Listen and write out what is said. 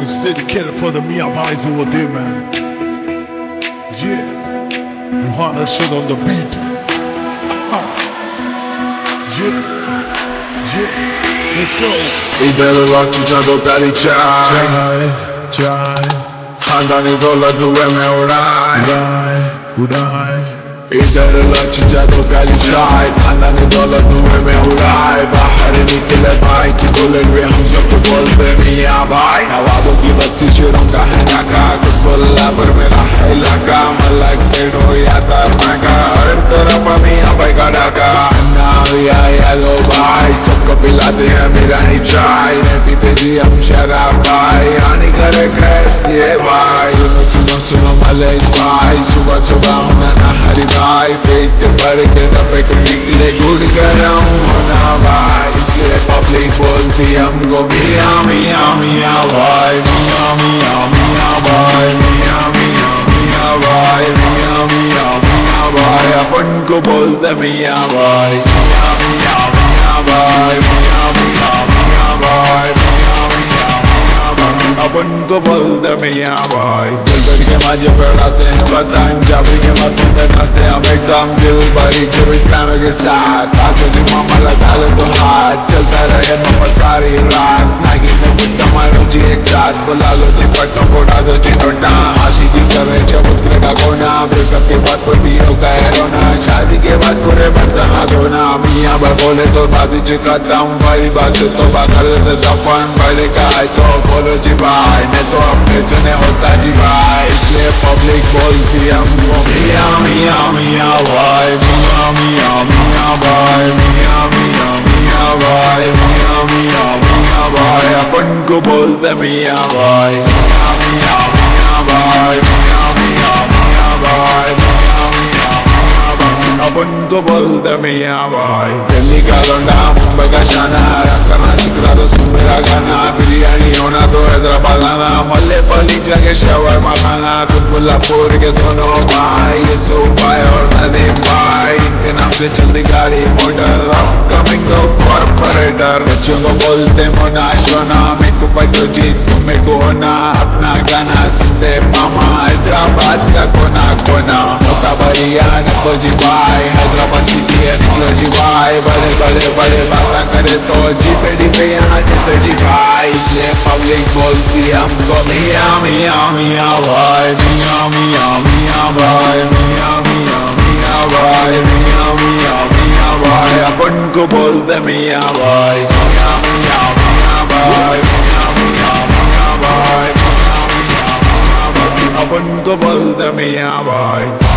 is dedicated for the Mia boys over there, man. Yeah, Johanna shit on the beat. Yeah, yeah, let's go. इधर वक्त चलो प्यारी चाय चाय खानदानी दौलत हुए में उड़ाए उड़ाए इधर लच चलो प्यारी चाय खानदानी दौलत हुए में उड़ाए बाहर निकले भाई की बुलेट में हम सबको बोलते मियाँ भाई नवाबों की बत्ती शेरों का है नाका कुछ बोला पर मेरा है इलाका मलक पेड़ो या तरनाका हर तरफ मियाँ भाई का डाका या लो भाई सबको पिलाते हैं मेरा ही चाय नहीं पीते जी हम शराब भाई हानि करे कैसे भाई सुनो सुनो मलेश भाई सुबह सुबह होना ना हरी भाई पेट भर के दबे को निकले गुड़ गरम होना भाई इसलिए पब्लिक बोलती हमको मियाँ मियाँ मियाँ भाई मियाँ मियाँ मियाँ भाई मियाँ मियाँ मियाँ भाई मियाँ मियाँ मियाँ भाई अपन को बोलते मियाँ भाई मियाँ मियाँ मियाँ भाई मियाँ मियाँ मियाँ भाई मियाँ मियाँ मियाँ भाई अपन को बोलते मियाँ भाई दिल के माजे पढ़ाते हैं बताएं जाबी के बातों में फंसे हम एकदम दिल भरी जीवित प्यारों के साथ आके जी मामा लगा ले तो हाथ चलता रहे मामा सारी रात नागी में बुट्टा मारो जी एक साथ बुला लो जी पट्टा फोड़ा दो जी टोटा आशिकी करे चबूतरे का कोना ब्रेकअप के बाद कोई भी होगा है रोना शादी के बाद पूरे बर्तन धोना मियाँ भाई बोले तो बात चिकाता हूँ भाई बात तो बात कर देते दफन बड़े का है तो बोलो जी भाई नहीं तो अपने सुने होता जी भाई इसलिए पब्लिक बोलती हमको मियाँ मियाँ मियाँ भाई मियाँ मियाँ मियाँ भाई मियाँ मियाँ मियाँ भाई मियाँ मियाँ मियाँ भाई अपन को बोलते मियाँ भाई मियाँ मियाँ मियाँ भाई मियाँ मियाँ मियाँ भाई मियाँ मियाँ मियाँ भाई अपन को बोलते मियाँ भाई दिल्ली का लौंडा मुंबई का शाना करना शिकरा दोस्त मेरा गाना बिरयानी होना तो हैदराबाद आना मल्ले पली जगह शवरमा खाना कुतुबुल्लापुर के दोनों भाई ये भाई और नदीम भाई इनके नाम से चलती गाड़ी मॉडल अपकमिंग दो कॉर्पोरेटर बच्चों को बोलते मोना शोना मेरे को पटो जीत तुम मेरे को होना अपना गाना सुनते मामा हैदराबाद का कोना कोना मोटा भैया निकलो जी भाई हैदराबाद सिटी है निकलो जी भाई बड़े बड़े बड़े बातें करे तो जी पे यहाँ जीते जी भाई इसलिए पब्लिक बोलती हमको मियाँ मियाँ मियाँ भाई मियाँ मियाँ मियाँ भाई मियाँ मियाँ मियाँ भाई मियाँ मियाँ मियाँ भाई अपन को बोलते मियाँ भाई मियाँ मियाँ मियाँ भाई मियाँ मियाँ मियाँ भाई मियाँ मियाँ मियाँ भाई अपन को बोलते मियाँ भाई